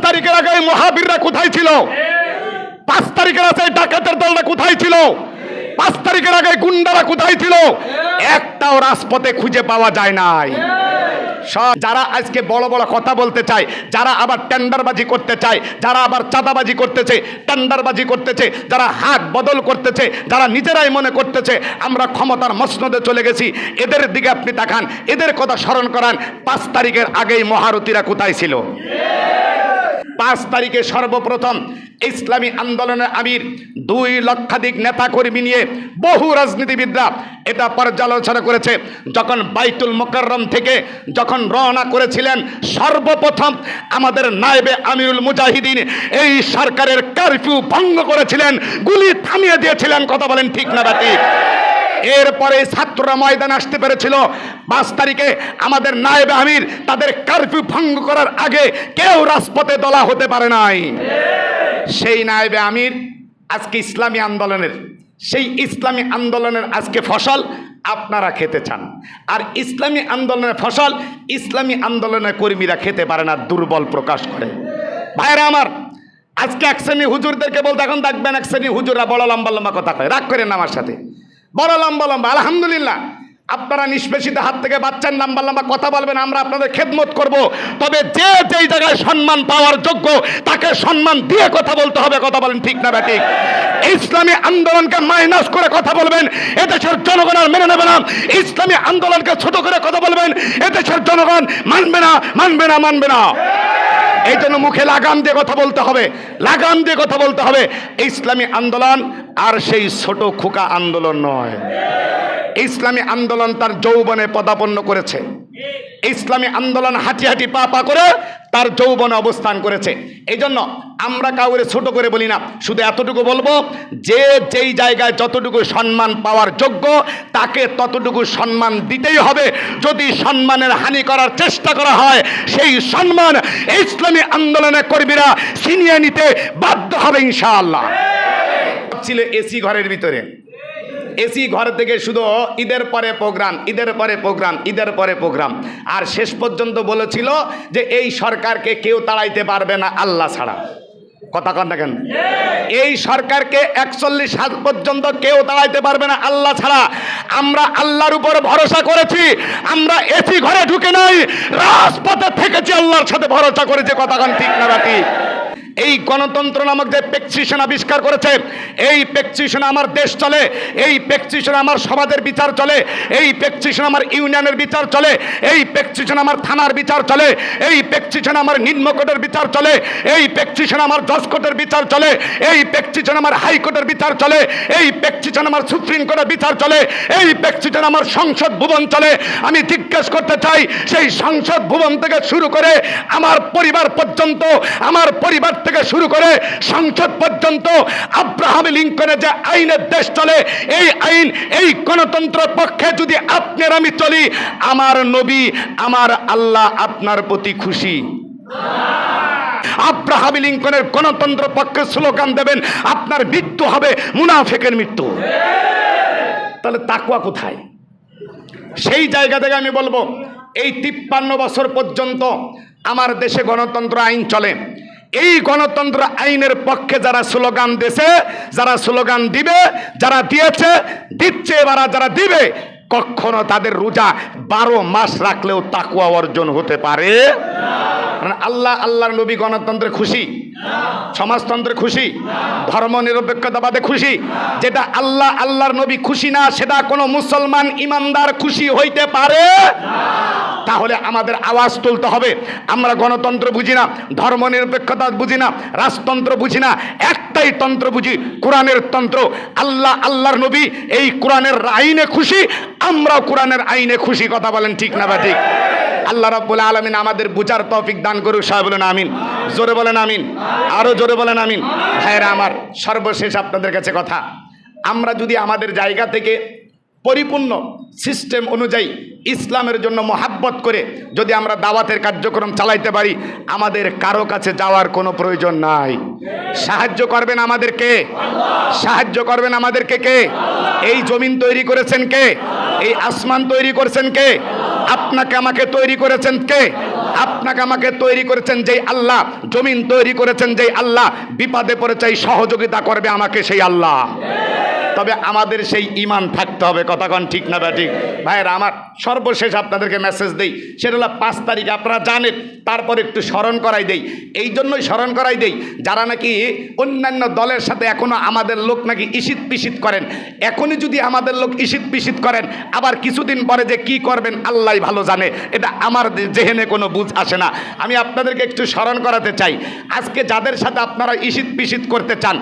তারিখের আগে মুহাবিররা কোথায় ছিল? 5 তারিখের আগে ডাকাতের দলটা কোথায় ছিল? 5 তারিখের আগে গুন্ডারা কোথায় ছিল? একটাও রাজপথে খুঁজে পাওয়া যায় নাই। যারা আজকে বড় বড় কথা বলতে চায়, যারা আবার টেন্ডারবাজি করতে চায়, যারা আবার চাঁদাবাজি করতেছে, টেন্ডারবাজি করতেছে, যারা হাত বদল করতেছে, যারা নিজেরাই মনে করতেছে আমরা ক্ষমতার মসনদে চলে গেছি, এদের দিকে আপনি তাকান, এদের কথা স্মরণ করান। 5 তারিখের আগেই মহারথীরা কোথায় ছিল? 5 তারিখে সর্বপ্রথম ইসলামী আন্দোলনের আমির 2 লক্ষাধিক নেতাকর্মী নিয়ে বহু রাজনীতিবিদরা এটা পর্যালোচনা করেছে। যখন বাইতুল মোকাররম থেকে যখন রওনা করেছিলেন, সর্বপ্রথম আমাদের নায়েবে আমিরুল মুজাহিদিন এই সরকারের কারফিউ ভঙ্গ করেছিলেন, গুলি থামিয়ে দিয়েছিলেন। কথা বলেন ঠিক না ঠিক? এরপরে ছাত্ররা ময়দানে আসতে পেরেছিল। 5 তারিখে আমাদের নায়েবে আমির তাদের কারফিউ ভঙ্গ করার আগে কেউ রাজপথে দলা হতে পারে নাই। সেই নায়েবে আমির আজকে ইসলামী আন্দোলনের, সেই ইসলামী আন্দোলনের আজকে ফসল আপনারা খেতে চান, আর ইসলামী আন্দোলনের ফসল ইসলামী আন্দোলনের কর্মীরা খেতে পারে না, দুর্বল প্রকাশ করে। ভাইরা আমার, আজকে এক শ্রেণী হুজুরদেরকে বলতে এখন দেখবেন এক শ্রেণী হুজুররা বড় লম্বা লম্বা কথা কয়, রাগ করেন আমার সাথে, বড় লম্বা লম্বা। আলহামদুলিল্লাহ, আপনারা নিষ্পেষিত হাত থেকে বাচ্চার লম্বা লম্বা কথা বলবেন, আমরা আপনাদের খেদমত করব। তবে যে যেই জায়গায় সম্মান পাওয়ার যোগ্য তাকে সম্মান দিয়ে কথা বলতে হবে। কথা বলেন ঠিক না ঠিক? ইসলামী আন্দোলনকে মাইনাস করে কথা বলবেন, এদেশের জনগণ আর মেনে নেবে না। ইসলামী আন্দোলনকে ছোট করে কথা বলবেন, এদেশের জনগণ মানবে না, মানবে না, মানবে না। এই জন্য মুখে লাগাম দিয়ে কথা বলতে হবে, লাগাম দিয়ে কথা বলতে হবে। ইসলামী আন্দোলন আর সেই ছোট খোকা আন্দোলন নয়। ইসলামী আন্দোলন তার যৌবনে পদাপন্ন করেছে। ইসলামী আন্দোলন হাঁটি হাঁটি পা পা করে তার যৌবনে অবস্থান করেছে। এই জন্য আমরা কাউরে ছোট করে বলি না, শুধু এতটুকু বলবো, যে যেই জায়গায় যতটুকু সম্মান পাওয়ার যোগ্য তাকে ততটুকু সম্মান দিতেই হবে। যদি সম্মানের হানি করার চেষ্টা করা হয়, সেই সম্মান ইসলামী আন্দোলনের কর্মীরা ছিনিয়ে নিতে বাধ্য হবে ইনশাআল্লাহ। ছিল এসি ঘরের ভিতরে, এসি ঘর থেকে শুধু ঈদের পরে প্রোগ্রাম, ঈদের পরে প্রোগ্রাম, ঈদের পরে প্রোগ্রাম, আর শেষ পর্যন্ত বলেছিল যে এই সরকারকে কেউ তাড়াইতে পারবে না আল্লাহ ছাড়া। কথা কন না কেন? এই সরকারকে 41 সাল পর্যন্ত কেউ দাঁড়াইতে পারবে না আল্লাহ ছাড়া। আমরা আল্লাহর উপর ভরসা করেছি, আমরা এসি ঘরে ঢুকে নাই, রাজপথে থেকেছি, আল্লাহর সাথে ভরসা করেছি। কথা কন ঠিক না ঠিক? এই গণতন্ত্র নামক যে প্রেসক্রিপশন আবিষ্কার করেছে, এই প্রেসক্রিপশনে আমার দেশ চলে, এই প্রেসক্রিপশনে আমার সমাজের বিচার চলে, এই প্রেসক্রিপশনে আমার ইউনিয়নের বিচার চলে, এই প্রেসক্রিপশনে আমার থানার বিচার চলে, এই প্রেসক্রিপশনে আমার নিম্নকোর্টের বিচার চলে, এই প্রেসক্রিপশনে আমার জজ কোর্টের বিচার চলে, এই প্রেসক্রিপশনে আমার হাইকোর্টের বিচার চলে, এই প্রেসক্রিপশনে আমার সুপ্রিম কোর্টের বিচার চলে, এই প্রেসক্রিপশনে আমার সংসদ ভবন চলে। আমি জিজ্ঞেস করতে চাই, সেই সংসদ ভবন থেকে শুরু করে আমার পরিবার পর্যন্ত, আমার পরিবার থেকে শুরু করে সংসদ পর্যন্ত আব্রাহাম লিঙ্কনের যে আইনের দেশ চলে, এই আইন, এই গণতন্ত্রের পক্ষে যদি আপনার আমি চলি, আমার নবী, আমার আল্লাহ আপনার প্রতি খুশি। আব্রাহাম লিঙ্কনের গণতন্ত্র পক্ষে স্লোগান দেবেন, আপনার মৃত্যু হবে মুনাফিকের মৃত্যু। তাহলে তাকওয়া কোথায়? সেই জায়গা থেকে আমি বলবো, এই 53 বছর পর্যন্ত আমার দেশে গণতন্ত্র আইন চলে। এই গণতন্ত্র আইনের পক্ষে যারা স্লোগান দিয়েছে, যারা স্লোগান দিবে, যারা দিয়েছে, দিচ্ছে, এবার যারা দিবে, কখনো তাদের রোজা 12 মাস রাখলেও তাকওয়া অর্জন হতে পারে না। আল্লাহ, আল্লাহর নবী গণতন্ত্রে খুশি, সমাজতন্ত্রে খুশি, ধর্ম নিরপেক্ষতাবাদে খুশি। যেটা আল্লাহ, আল্লাহর নবী খুশি না, সেটা কোনো মুসলমান ইমানদার খুশি হইতে পারে? তাহলে আমাদের আওয়াজ তুলতে হবে। আমরা গণতন্ত্র বুঝি না, ধর্ম নিরপেক্ষতা বুঝি না, রাজতন্ত্র বুঝি না, একটাই তন্ত্র বুঝি, কোরআনের তন্ত্র। আল্লাহ, আল্লাহর নবী এই কোরআনের আইনে খুশি, আমরাও কোরআনের আইনে খুশি। কথা বলেন ঠিক না বা ঠিক? আল্লাহ রাব্বুল আলামিন আমাদের বুঝার তৌফিক দান করুক। সবাই বলেন আমিন। জোরে বলেন আমিন, আরো জোরে বলেন আমিন। ভাইরা আমার, সর্বশেষ আপনাদের কাছে কথা, আমরা যদি আমাদের জায়গা থেকে পরিপূর্ণ সিস্টেম অনুযায়ী ইসলামের জন্য মহাব্বত করে যদি আমরা দাওয়াতের কার্যক্রম চালাইতে পারি, আমাদের কারো কাছে যাওয়ার কোনো প্রয়োজন নাই। সাহায্য করবেন আমাদেরকে, সাহায্য করবেন আমাদেরকে কে? এই জমিন তৈরি করেছেন কে? এই আসমান তৈরি করেছেন কে? আপনাকে আমাকে তৈরি করেছেন কে? আপনাকে আমাকে তৈরি করেছেন যেই আল্লাহ, জমিন তৈরি করেছেন যেই আল্লাহ, বিপদে পড়ে চাই সহযোগিতা করবে আমাকে সেই আল্লাহ। তবে আমাদের সেই ঈমান থাকতে হবে। কথা কোন ঠিক না ঠিক? ভাইয়েরা আমার, সর্বশেষ আপনাদেরকে মেসেজ দেই, সেটা হলো 5 তারিখ আপনারা জানেন, তারপর একটু স্মরণ করাই দেই। এই জন্যই স্মরণ করাই দেই, যারা নাকি অন্যান্য দলের সাথে এখনো আমাদের লোক নাকি ইসিত পিসিত করেন, এখনই যদি আমাদের লোক ইসিত পিসিত করেন, আবার কিছুদিন পরে যে কি করবেন আল্লাহ ভালো জানে, এটা আমার জেহেনে কোনো বুঝ আসে না। আমি আপনাদেরকে একটু স্মরণ করাতে চাই, আজকে যাদের সাথে আপনারা ইসিত পিসিত করতে চান,